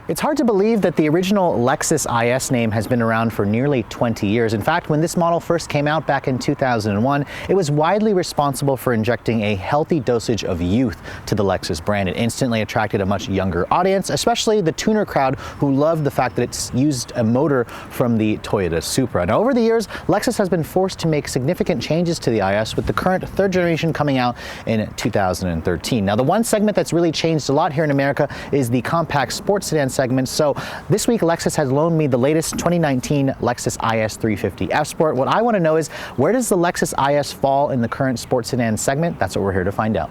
It's hard to believe that the original Lexus IS name has been around for nearly 20 years. In fact, when this model first came out back in 2001, it was widely responsible for injecting a healthy dosage of youth to the Lexus brand. It instantly attracted a much younger audience, especially the tuner crowd who loved the fact that it's used a motor from the Toyota Supra. Now, over the years, Lexus has been forced to make significant changes to the IS, with the current third generation coming out in 2013. Now, the one segment that's really changed a lot here in America is the compact sports sedan segment. So this week, Lexus has loaned me the latest 2019 Lexus IS 350 F Sport. What I want to know is, where does the Lexus IS fall in the current sports sedan segment? That's what we're here to find out.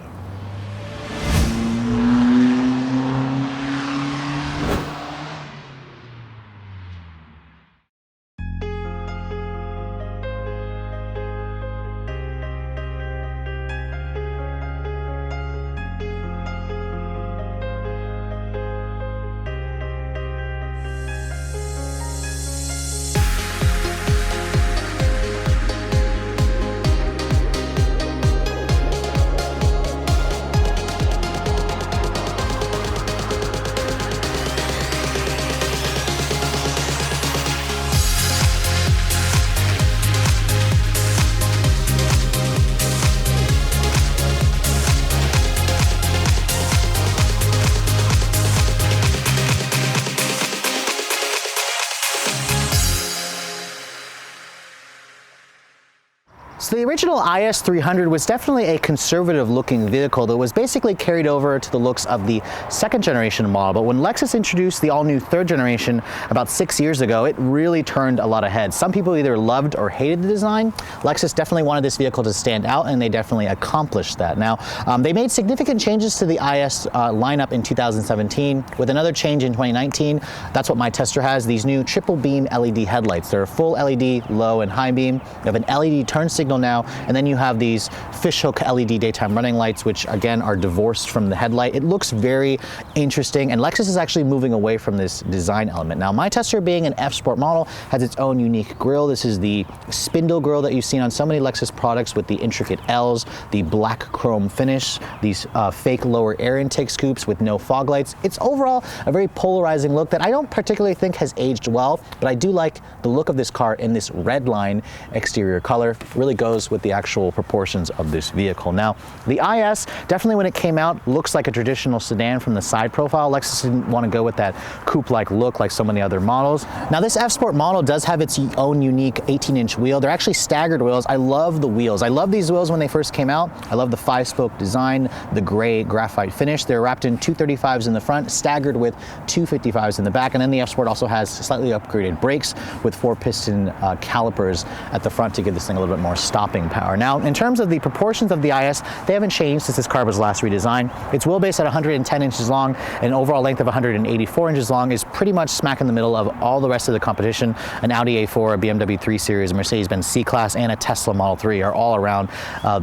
So the original IS 300 was definitely a conservative looking vehicle that was basically carried over to the looks of the second generation model. But when Lexus introduced the all new third generation about 6 years ago, it really turned a lot of heads. Some people either loved or hated the design. Lexus definitely wanted this vehicle to stand out, and they definitely accomplished that. Now, they made significant changes to the IS lineup in 2017 with another change in 2019. That's what my tester has, these new triple beam LED headlights. They're a full LED low and high beam. You have an LED turn signal now, and then you have these fishhook LED daytime running lights, which again are divorced from the headlight. It looks very interesting, and Lexus is actually moving away from this design element. Now, my tester, being an F Sport model, has its own unique grille. This is the spindle grille that you've seen on so many Lexus products with the intricate L's, the black chrome finish, these fake lower air intake scoops with no fog lights. It's overall a very polarizing look that I don't particularly think has aged well, but I do like the look of this car in this Redline exterior color. It really goes with the actual proportions of this vehicle. Now, the IS, definitely when it came out, looks like a traditional sedan from the side profile. Lexus didn't want to go with that coupe-like look like so many other models. Now, this F Sport model does have its own unique 18-inch wheel. They're actually staggered wheels. I love the wheels. I love these wheels when they first came out. I love the 5-spoke design, the gray graphite finish. They're wrapped in 235s in the front, staggered with 255s in the back, and then the F Sport also has slightly upgraded brakes with 4-piston calipers at the front to give this thing a little bit more stopping power. Now, in terms of the proportions of the IS, they haven't changed since this car was last redesigned. Its wheelbase at 110 inches long and an overall length of 184 inches long is pretty much smack in the middle of all the rest of the competition. An Audi A4, a BMW 3 Series, a Mercedes-Benz C-Class, and a Tesla Model 3 are all around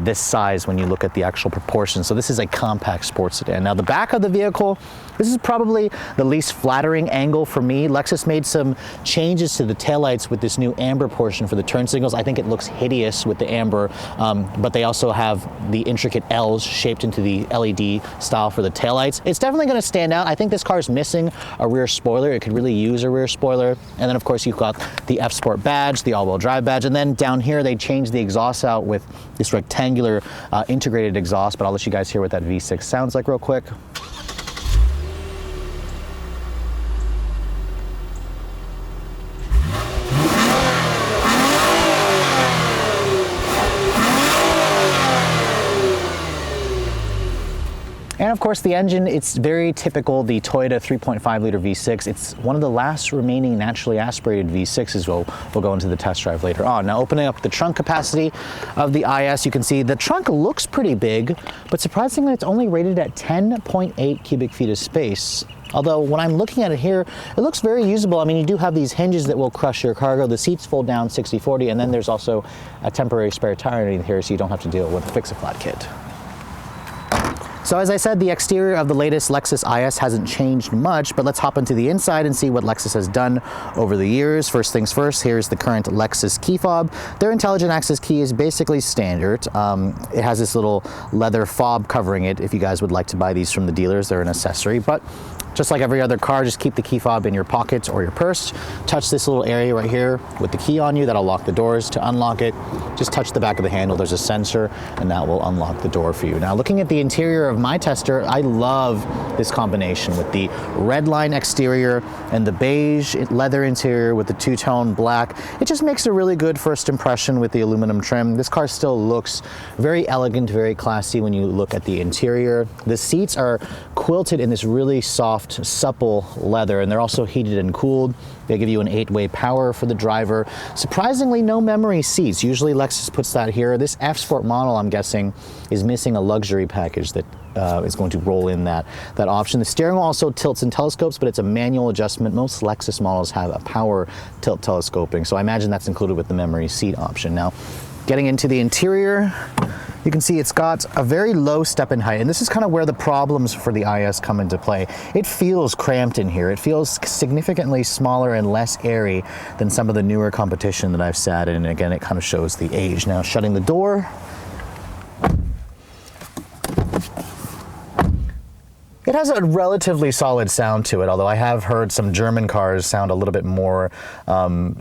this size when you look at the actual proportions. So this is a compact sports sedan. Now, the back of the vehicle, this is probably the least flattering angle for me. Lexus made some changes to the taillights with this new amber portion for the turn signals. I think it looks hideous with the amber, but they also have the intricate L's shaped into the LED style for the taillights. It's definitely going to stand out. I think this car is missing a rear spoiler. It could really use a rear spoiler. And then, of course, you've got the F Sport badge, the all-wheel drive badge, and then down here they changed the exhaust out with this rectangular integrated exhaust, but I'll let you guys hear what that V6 sounds like real quick. And of course, the engine, it's very typical, the Toyota 3.5 liter V6. It's one of the last remaining naturally aspirated V6s. We'll go into the test drive later on. Now, opening up the trunk capacity of the IS, you can see the trunk looks pretty big, but surprisingly, it's only rated at 10.8 cubic feet of space. Although when I'm looking at it here, it looks very usable. I mean, you do have these hinges that will crush your cargo. The seats fold down 60/40, and then there's also a temporary spare tire underneath here, so you don't have to deal with a fix-a-flat kit. So as I said, the exterior of the latest Lexus IS hasn't changed much, but let's hop into the inside and see what Lexus has done over the years. First things first, here's the current Lexus key fob. Their intelligent access key is basically standard. It has this little leather fob covering it. If you guys would like to buy these from the dealers, they're an accessory, but Just like every other car, just keep the key fob in your pockets or your purse. Touch this little area right here with the key on you. That'll lock the doors. To unlock it, just touch the back of the handle. There's a sensor, and that will unlock the door for you. Now, looking at the interior of my Tester, I love this combination with the Redline exterior and the beige leather interior with the two-tone black. It just makes a really good first impression with the aluminum trim. This car still looks very elegant, very classy when you look at the interior. The seats are quilted in this really soft, supple leather, and they're also heated and cooled. They give you an 8-way power for the driver. Surprisingly, no memory seats. Usually Lexus puts that here. This F Sport model, I'm guessing, is missing a luxury package that is going to roll in that option. The steering wheel also tilts and telescopes, but it's a manual adjustment. Most Lexus models have a power tilt telescoping, so I imagine that's included with the memory seat option. Now, getting into the interior, you can see it's got a very low step-in height, and this is kind of where the problems for the IS come into play. It feels cramped in here. It feels significantly smaller and less airy than some of the newer competition that I've sat in, and again, it kind of shows the age. Now, shutting the door, it has a relatively solid sound to it, although I have heard some German cars sound a little bit more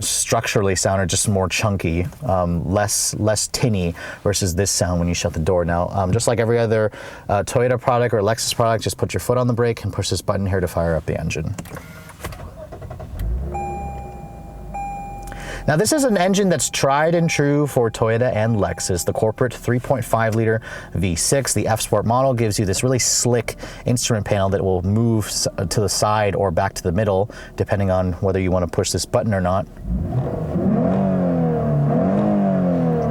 structurally sound, or just more chunky, less tinny, versus this sound when you shut the door. Now, just like every other Toyota product or Lexus product, just put your foot on the brake and push this button here to fire up the engine. Now, this is an engine that's tried and true for Toyota and Lexus. The corporate 3.5 liter V6, the F Sport model, gives you this really slick instrument panel that will move to the side or back to the middle, depending on whether you want to push this button or not.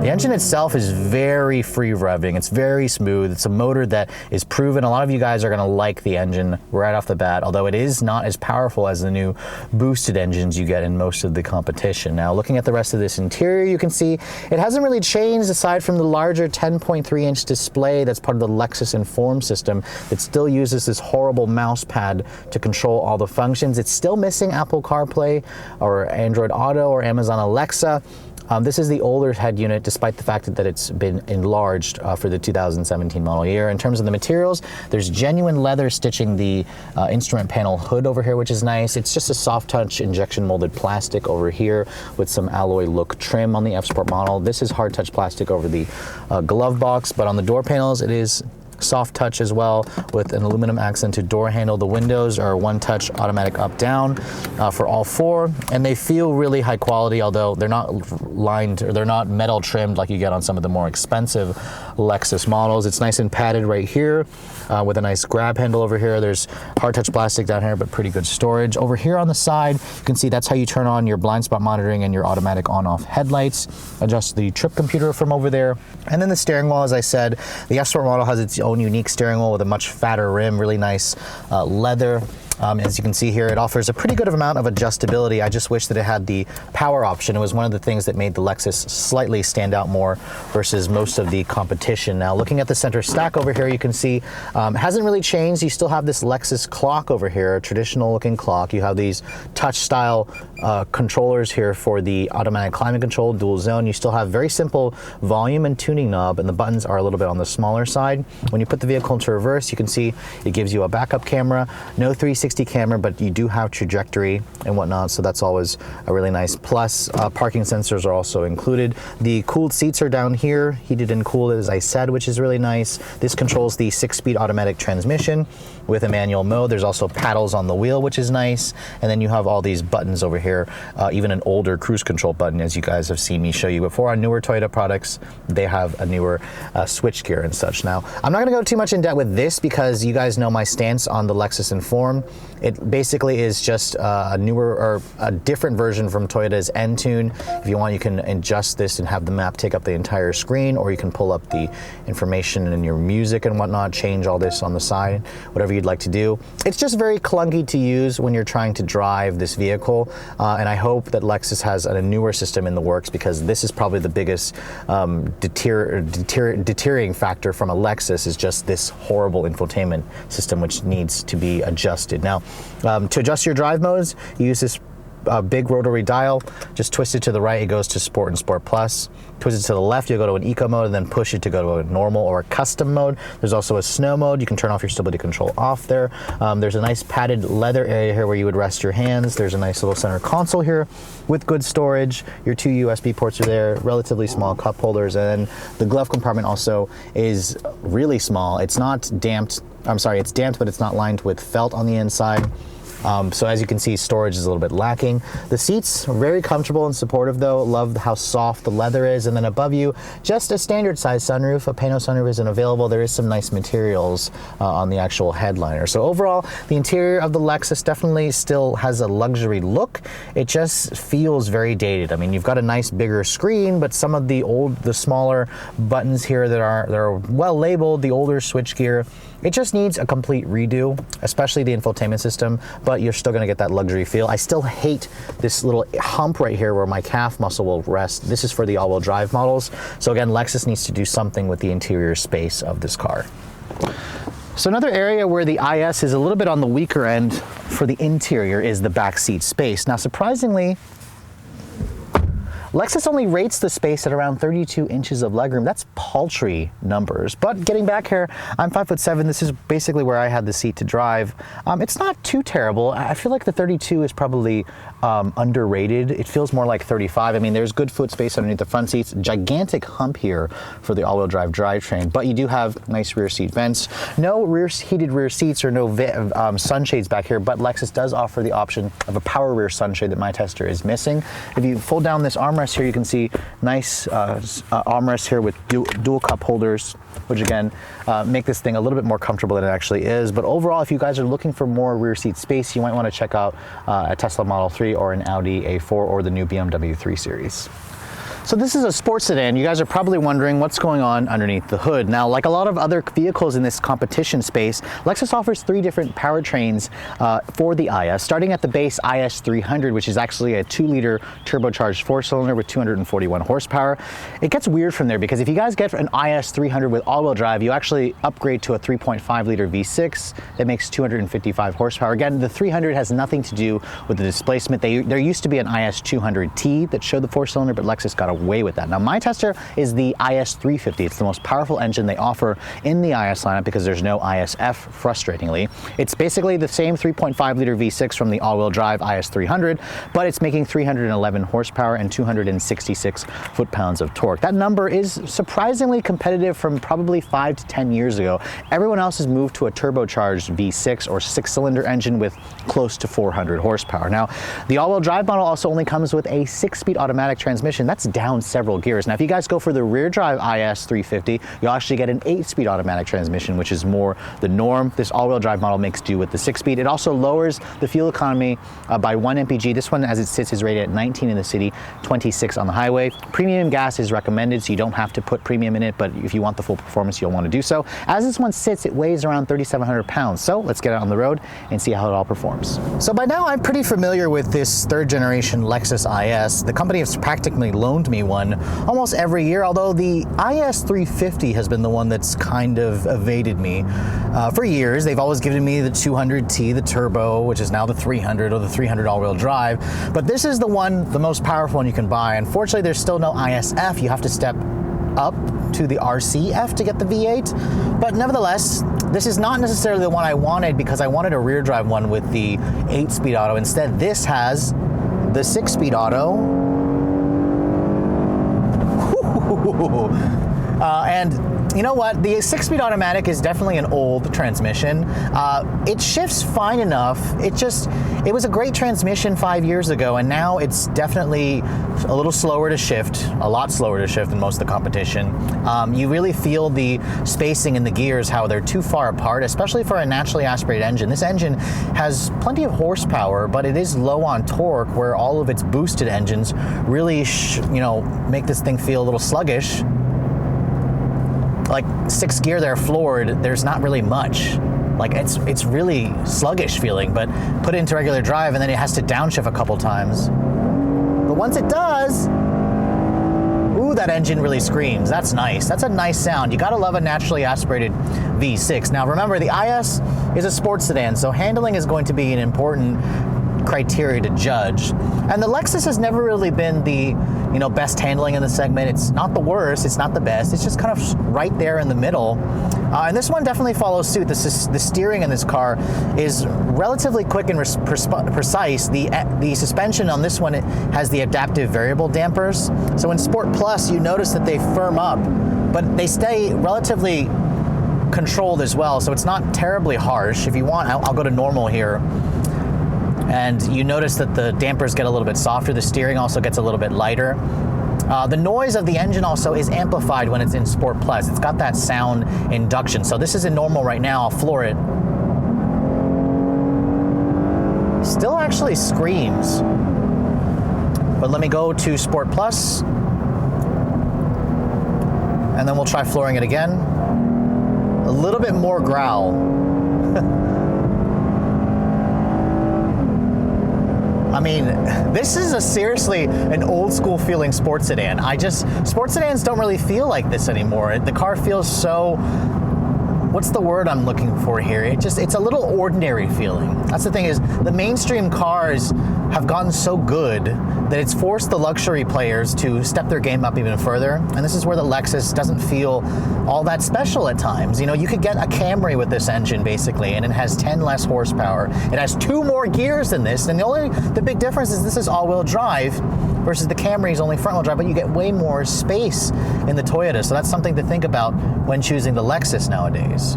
The engine itself is very free revving. It's very smooth. It's a motor that is proven. A lot of you guys are going to like the engine right off the bat, although it is not as powerful as the new boosted engines you get in most of the competition. Now, looking at the rest of this interior, you can see it hasn't really changed aside from the larger 10.3-inch display that's part of the Lexus Inform system that still uses this horrible mouse pad to control all the functions. It's still missing Apple CarPlay or Android Auto or Amazon Alexa. This is the older head unit, despite the fact that it's been enlarged for the 2017 model year. In terms of the materials, there's genuine leather stitching the instrument panel hood over here, which is nice. It's just a soft touch injection molded plastic over here with some alloy look trim on the F Sport model. This is hard touch plastic over the glove box, but on the door panels, it is soft touch as well with an aluminum accented door handle. The windows are one touch automatic up down for all four, and they feel really high quality, although they're not lined or they're not metal trimmed like you get on some of the more expensive Lexus models. It's nice and padded right here with a nice grab handle over here. There's hard touch plastic down here, but pretty good storage. Over here on the side, you can see that's how you turn on your blind spot monitoring and your automatic on-off headlights. Adjust the trip computer from over there. And then the steering wheel, as I said, the F Sport model has its own unique steering wheel with a much fatter rim, really nice leather. As you can see here, it offers a pretty good amount of adjustability. I just wish that it had the power option. It was one of the things that made the Lexus slightly stand out more versus most of the competition. Now, looking at the center stack over here, you can see hasn't really changed. You still have this Lexus clock over here, a traditional looking clock. You have these touch style controllers here for the automatic climate control, dual zone. You still have very simple volume and tuning knob, and the buttons are a little bit on the smaller side. When you put the vehicle into reverse, you can see it gives you a backup camera, no 360 camera, but you do have trajectory and whatnot, so that's always a really nice plus. Parking sensors are also included. The cooled seats are down here, heated and cooled, as I said, which is really nice. This controls the 6-speed automatic transmission with a manual mode. There's also paddles on the wheel, which is nice, and then you have all these buttons over here, even an older cruise control button, as you guys have seen me show you before on newer Toyota products. They have a newer switch gear and such. Now, I'm not going to go too much in depth with this because you guys know my stance on the Lexus Inform. It basically is just a newer or a different version from Toyota's Entune. If you want, you can adjust this and have the map take up the entire screen, or you can pull up the information and your music and whatnot, change all this on the side, whatever you'd like to do. It's just very clunky to use when you're trying to drive this vehicle, and I hope that Lexus has a newer system in the works, because this is probably the biggest deterring factor from a Lexus, is just this horrible infotainment system which needs to be adjusted. Now, to adjust your drive modes, you use this big rotary dial. Just twist it to the right, it goes to Sport and Sport Plus. Twist it to the left, you'll go to an eco mode, and then push it to go to a normal or a custom mode. There's also a snow mode. You can turn off your stability control off there. There's a nice padded leather area here where you would rest your hands. There's a nice little center console here with good storage. Your 2 USB ports are there, relatively small cup holders, and the glove compartment also is really small. It's not damped. I'm sorry, it's damped, but it's not lined with felt on the inside. So as you can see, storage is a little bit lacking. The seats are very comfortable and supportive though. Love how soft the leather is. And then above you, just a standard size sunroof. A pano sunroof isn't available. There is some nice materials on the actual headliner. So overall, the interior of the Lexus definitely still has a luxury look. It just feels very dated. I mean, you've got a nice bigger screen, but some of the smaller buttons here that are well labeled, the older switchgear, it just needs a complete redo, especially the infotainment system, but you're still gonna get that luxury feel. I still hate this little hump right here where my calf muscle will rest. This is for the all-wheel drive models. So again, Lexus needs to do something with the interior space of this car. So another area where the IS is a little bit on the weaker end for the interior is the back seat space. Now, surprisingly, Lexus only rates the space at around 32 inches of legroom. That's paltry numbers. But getting back here, I'm 5'7". This is basically where I had the seat to drive. It's not too terrible. I feel like the 32 is probably underrated. It feels more like 35. I mean, there's good foot space underneath the front seats. Gigantic hump here for the all-wheel drive drivetrain, but you do have nice rear seat vents. No heated rear seats or no sunshades back here, but Lexus does offer the option of a power rear sunshade that my tester is missing. If you fold down this armrest here, you can see nice armrests here with dual cup holders, which again make this thing a little bit more comfortable than it actually is. But overall, if you guys are looking for more rear seat space, you might want to check out a Tesla Model 3 or an Audi A4 or the new BMW 3 Series. So this is a sports sedan. You guys are probably wondering what's going on underneath the hood. Now, like a lot of other vehicles in this competition space, Lexus offers 3 different powertrains for the IS, starting at the base IS 300, which is actually a 2-liter turbocharged 4-cylinder with 241 horsepower. It gets weird from there because if you guys get an IS 300 with all-wheel drive, you actually upgrade to a 3.5-liter V6 that makes 255 horsepower. Again, the 300 has nothing to do with the displacement. There used to be an IS 200T that showed the 4-cylinder, but Lexus got away with that. Now, my tester is the IS 350. It's the most powerful engine they offer in the IS lineup because there's no ISF, frustratingly. It's basically the same 3.5-liter V6 from the all-wheel drive IS 300, but it's making 311 horsepower and 266 foot-pounds of torque. That number is surprisingly competitive from probably 5 to 10 years ago. Everyone else has moved to a turbocharged V6 or 6-cylinder engine with close to 400 horsepower. Now, the all-wheel drive model also only comes with a 6-speed automatic transmission. That's down several gears. Now, if you guys go for the rear drive IS 350, you'll actually get an 8-speed automatic transmission, which is more the norm. This all-wheel drive model makes do with the 6-speed. It also lowers the fuel economy by 1 mpg. This one, as it sits, is rated at 19 in the city, 26 on the highway. Premium gas is recommended, so you don't have to put premium in it, but if you want the full performance, you'll want to do so. As this one sits, it weighs around 3,700 pounds. So let's get it on the road and see how it all performs. So by now, I'm pretty familiar with this 3rd generation Lexus IS. The company has practically loaned me one almost every year, although the IS 350 has been the one that's kind of evaded me for years. They've always given me the 200T, the turbo, which is now the 300 or the 300 all-wheel drive, but this is the one, the most powerful one you can buy. Unfortunately, there's still no ISF. You have to step up to the RCF to get the V8, but nevertheless, this is not necessarily the one I wanted because I wanted a rear drive one with the 8-speed auto. Instead, this has the 6-speed auto. And you know what? The 6-speed automatic is definitely an old transmission. It shifts fine enough. It was a great transmission 5 years ago, and now it's definitely a little slower to shift, a lot slower to shift than most of the competition. You really feel the spacing in the gears, how they're too far apart, especially for a naturally aspirated engine. This engine has plenty of horsepower, but it is low on torque, where all of its boosted engines really, make this thing feel a little sluggish. Like 6th gear there floored, there's not really much. Like it's really sluggish feeling, but put it into regular drive and then it has to downshift a couple times. But once it does, ooh, that engine really screams. That's nice. That's a nice sound. You gotta love a naturally aspirated V6. Now remember, the IS is a sports sedan, so handling is going to be an important criteria to judge. And the Lexus has never really been the, best handling in the segment. It's not the worst, it's not the best, it's just kind of right there in the middle. And this one definitely follows suit. The steering in this car is relatively quick and precise. The suspension on this one, it has the adaptive variable dampers. So in Sport Plus, you notice that they firm up, but they stay relatively controlled as well, so it's not terribly harsh. If you want, I'll go to normal here. And you notice that the dampers get a little bit softer. The steering also gets a little bit lighter. The noise of the engine also is amplified when it's in Sport Plus. It's got that sound induction. So this is in normal right now. I'll floor it. Still actually screams. But let me go to Sport Plus. And then we'll try flooring it again. A little bit more growl. I mean, this is seriously an old school feeling sports sedan. Sports sedans don't really feel like this anymore. The car feels so, what's the word I'm looking for here? It's a little ordinary feeling. That's the thing, is the mainstream cars have gotten so good that it's forced the luxury players to step their game up even further. And this is where the Lexus doesn't feel all that special at times. You could get a Camry with this engine basically, and it has 10 less horsepower. It has 2 more gears than this, and the big difference is this is all-wheel drive versus the Camry is only front-wheel drive, but you get way more space in the Toyota. So that's something to think about when choosing the Lexus nowadays.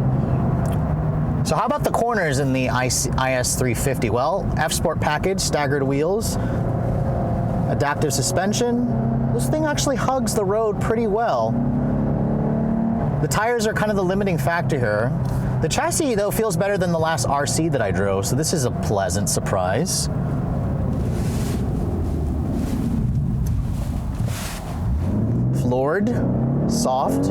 So how about the corners in the IS 350? Well, F-Sport package, staggered wheels, adaptive suspension. This thing actually hugs the road pretty well. The tires are kind of the limiting factor here. The chassis, though, feels better than the last RC that I drove, so this is a pleasant surprise. Floored, soft.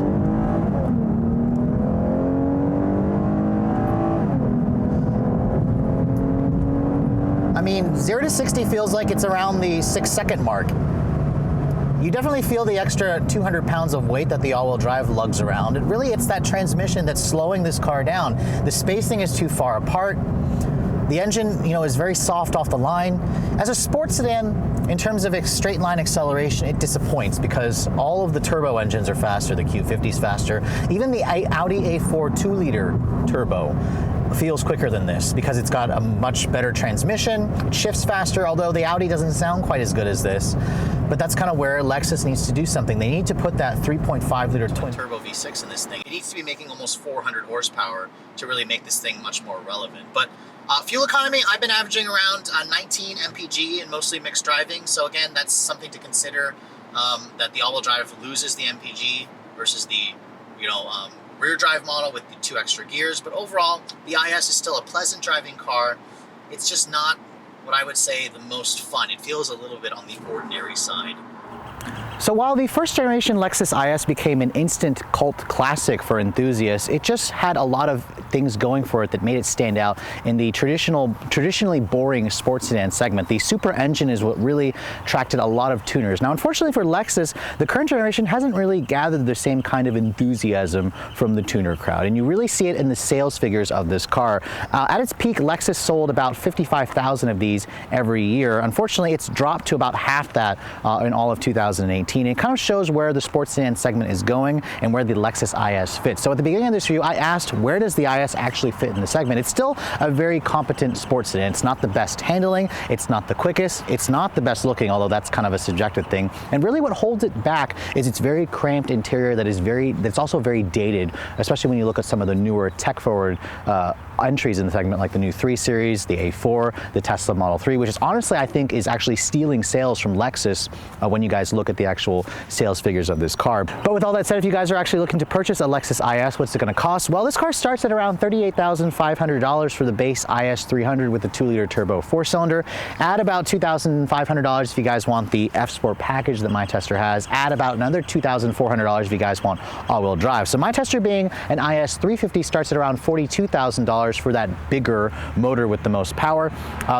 I mean, 0 to 60 feels like it's around the 6-second mark. You definitely feel the extra 200 pounds of weight that the all-wheel drive lugs around. It's that transmission that's slowing this car down. The spacing is too far apart. The engine, is very soft off the line. As a sports sedan, in terms of straight line acceleration, it disappoints because all of the turbo engines are faster. The Q50's faster. Even the Audi A4 2-liter turbo feels quicker than this because it's got a much better transmission. It shifts faster, although the Audi doesn't sound quite as good as this. But that's kind of where Lexus needs to do something. They need to put that 3.5-liter twin turbo V6 in this thing. It needs to be making almost 400 horsepower to really make this thing much more relevant. But fuel economy, I've been averaging around 19 mpg and mostly mixed driving. So again, that's something to consider, that the all-wheel drive loses the mpg versus the, rear drive model with the 2 extra gears. But overall, the IS is still a pleasant driving car. It's just not what I would say the most fun. It feels a little bit on the ordinary side. So while the first generation Lexus IS became an instant cult classic for enthusiasts, it just had a lot of things going for it that made it stand out in the traditionally boring sports sedan segment. The super engine is what really attracted a lot of tuners. Now, unfortunately for Lexus, the current generation hasn't really gathered the same kind of enthusiasm from the tuner crowd, and you really see it in the sales figures of this car. At its peak, Lexus sold about 55,000 of these every year. Unfortunately, it's dropped to about half that in all of 2018. It kind of shows where the sports sedan segment is going and where the Lexus IS fits. So at the beginning of this review, I asked, where does the IS actually fit in the segment? It's still a very competent sports sedan. It's not the best handling, it's not the quickest, it's not the best looking, although that's kind of a subjective thing. And really what holds it back is its very cramped interior that's also very dated, especially when you look at some of the newer tech-forward entries in the segment, like the new 3 Series, the A4, the Tesla Model 3, which is honestly, I think, is actually stealing sales from Lexus when you guys look at the actual sales figures of this car. But with all that said, if you guys are actually looking to purchase a Lexus IS, what's it going to cost? Well, this car starts at around $38,500 for the base IS 300 with the 2-liter turbo 4-cylinder. Add about $2,500 if you guys want the F-Sport package that my tester has. Add about another $2,400 if you guys want all-wheel drive. So my tester, being an IS 350, starts at around $42,000 for that bigger motor with the most power.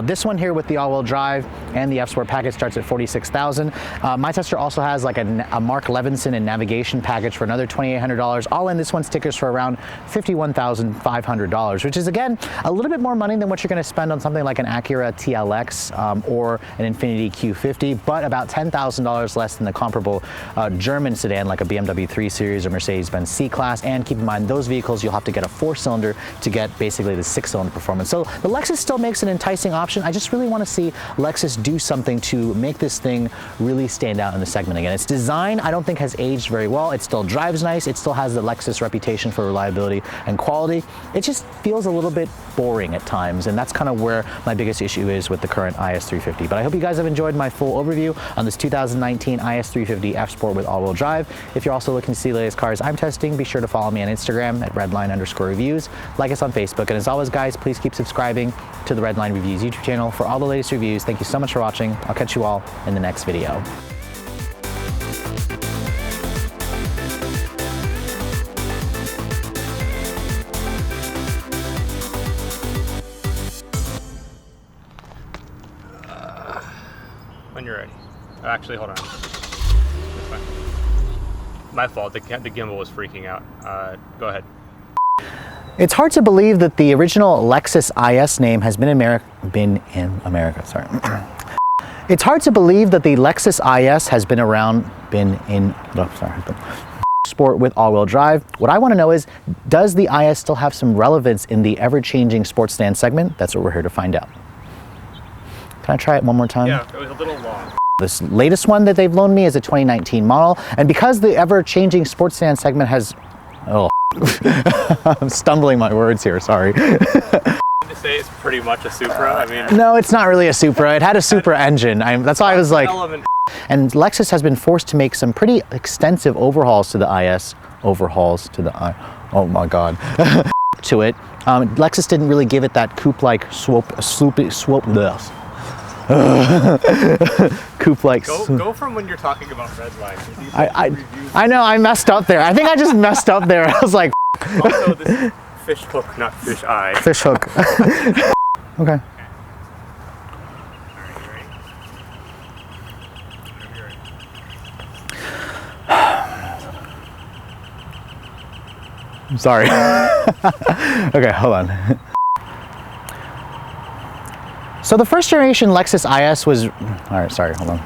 This one here with the all-wheel drive and the F-Sport package starts at $46,000. My tester also has like a Mark Levinson and navigation package for another $2,800. All in, this one stickers for around $51,500, which is again a little bit more money than what you're going to spend on something like an Acura TLX or an Infiniti Q50, but about $10,000 less than the comparable German sedan like a BMW 3 Series or Mercedes-Benz C-Class. And keep in mind, those vehicles you'll have to get a 4-cylinder to get basically the 6-cylinder performance. So the Lexus still makes an enticing option. I just really want to see Lexus do something to make this thing really stand out in the segment again. Its design, I don't think, has aged very well. It still drives nice. It still has the Lexus reputation for reliability and quality. It just feels a little bit boring at times, and that's kind of where my biggest issue is with the current IS350. But I hope you guys have enjoyed my full overview on this 2019 IS350 F-Sport with all-wheel drive. If you're also looking to see the latest cars I'm testing, be sure to follow me on Instagram at redline_reviews, like us on Facebook, and as always guys, please keep subscribing to the Redline Reviews YouTube channel for all the latest reviews. Thank you so much for watching. I'll catch you all in the next video. When you're ready. Oh, actually, hold on. My fault. The gimbal was freaking out. Go ahead. It's hard to believe that the original Lexus IS name has been in America. Sorry. It's hard to believe that the Lexus IS has been around, Sport with all-wheel drive. What I want to know is, does the IS still have some relevance in the ever-changing sports sedan segment? That's what we're here to find out. Can I try it one more time? Yeah, it was a little long. This latest one that they've loaned me is a 2019 model, and because the ever-changing sports sedan segment has, I'm stumbling my words here, sorry. To say it's pretty much a Supra, I mean. No, it's not really a Supra. It had a Supra engine. That's why I was like. And Lexus has been forced to make some pretty extensive overhauls to the IS. Oh my God. To it. Lexus didn't really give it that coupe-like coupe-like. Go from when you're talking about Redline. I know, I messed up there. I think I just messed up there. I was like. Also, this is fish hook, not fish eye. Fish hook. Okay. I'm sorry. Okay, hold on. So the first generation Lexus IS was, all right, sorry, hold on.